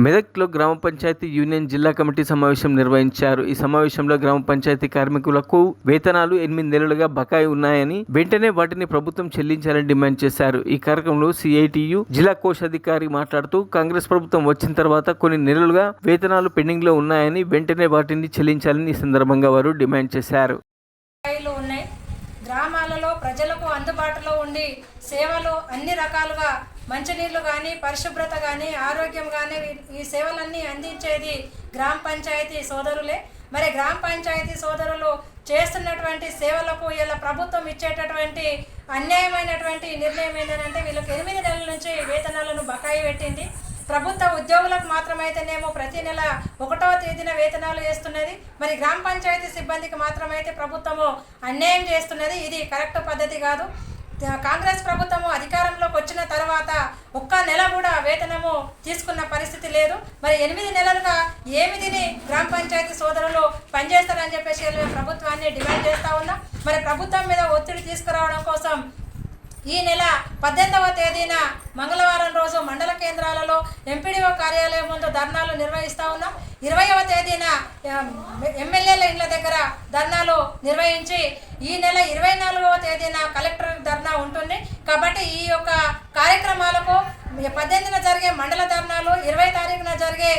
మెదక్లో గ్రామ పంచాయతీ యూనియన్ జిల్లా కమిటీ సమావేశం నిర్వహించారు. ఈ సమావేశంలో గ్రామ పంచాయతీ కార్మికులకు వేతనాలు 8 నెలలుగా బకాయి ఉన్నాయని వెంటనే వాటిని ప్రభుత్వం చెల్లించాలని డిమాండ్ చేశారు. ఈ కార్యక్రమంలో సిఐటియు జిల్లా కోశాధికారి మాట్లాడుతూ కాంగ్రెస్ ప్రభుత్వం వచ్చిన తర్వాత కొన్ని నెలలుగా వేతనాలు పెండింగ్ లో ఉన్నాయని వెంటనే వాటిని చెల్లించాలని ఈ సందర్భంగా వారు డిమాండ్ చేశారు. గ్రామాలలో ప్రజలకు అందుబాటులో ఉండి సేవలు అన్ని రకాలుగా మంచినీళ్ళు కానీ పరిశుభ్రత కానీ ఆరోగ్యం కానీ ఈ సేవలన్నీ అందించేది గ్రామ పంచాయతీ సోదరులే. మరి గ్రామ పంచాయతీ సోదరులు చేస్తున్నటువంటి సేవలకు ఇలా ప్రభుత్వం ఇచ్చేటటువంటి అన్యాయమైనటువంటి నిర్ణయం ఏంటంటే వీళ్ళకి 8 నెలల నుంచి వేతనాలను బకాయి పెట్టింది. ప్రభుత్వ ఉద్యోగులకు మాత్రమైతేనేమో ప్రతి నెల 1వ తేదీన వేతనాలు వేస్తున్నది. మరి గ్రామ పంచాయతీ సిబ్బందికి మాత్రమైతే ప్రభుత్వము అన్యాయం చేస్తున్నది. ఇది కరెక్ట్ పద్ధతి కాదు. కాంగ్రెస్ ప్రభుత్వము అధికారంలోకి వచ్చిన తర్వాత ఒక్క నెల కూడా వేతనము తీసుకున్న పరిస్థితి లేదు. మరి 8 నెలలుగా ఏమిదిని గ్రామ పంచాయతీ సోదరులు పనిచేస్తారని చెప్పేసి ప్రభుత్వాన్ని డిమాండ్ చేస్తూ ఉన్నాం. మరి ప్రభుత్వం మీద ఒత్తిడి తీసుకురావడం కోసం ఈ నెల 18వ తేదీన మంగళవారం రోజు మండల కేంద్రాలలో ఎంపీడీఓ కార్యాలయం ముందు ధర్నాలు నిర్వహిస్తూ ఉన్నాం. 20వ తేదీన ఎమ్మెల్యేల ఇండ్ల దగ్గర ధర్నాలు నిర్వహించి ఈ నెల 24వ తేదీన కలెక్టర్ ధర్నా ఉంటుంది. కాబట్టి ఈ యొక్క కార్యక్రమాలకు 18న జరిగే మండల ధర్నాలు, 20 తారీఖున జరిగే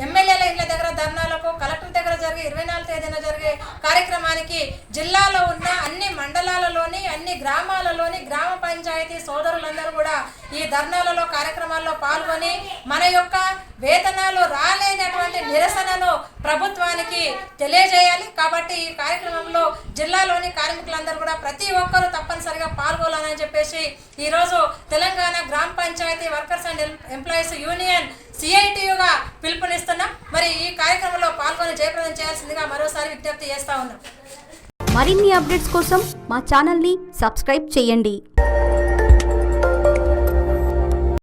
ఎమ్మెల్యేల ఇండ్ల దగ్గర ధర్నాలకు, కలెక్టర్ దగ్గర జరిగే 24 తేదీన జరిగే కార్యక్రమానికి జిల్లాలో ఉన్న అన్ని మండలాలలోని అన్ని గ్రామాలలోని గ్రామ పంచాయతీ సోదరులందరూ కూడా ఈ ధర్నాలలో కార్యక్రమాల్లో పాల్గొని మన యొక్క వేతనాలు రాలేనటువంటి నిరసనను ప్రభుత్వానికి తెలియజేయాలి. కాబట్టి ఈ కార్యక్రమంలో జిల్లాలోని కార్మికులందరూ కూడా ప్రతి ఒక్కరూ తప్పనిసరిగా పాల్గొనాలని చెప్పేసి ఈరోజు తెలంగాణ గ్రామ పంచాయతీ వర్కర్స్ అండ్ ఎంప్లాయీస్ యూనియన్ సిఐటియుగా పిలుపునిస్తున్నాం. మరి ఈ కార్యక్రమంలో పాల్గొని జయప్రదం చేయాల్సిందిగా మరోసారి విజ్ఞప్తి చేస్తా ఉన్నాం. మరిన్ని అప్డేట్స్ కోసం మా ఛానల్ని సబ్స్క్రైబ్ చేయండి.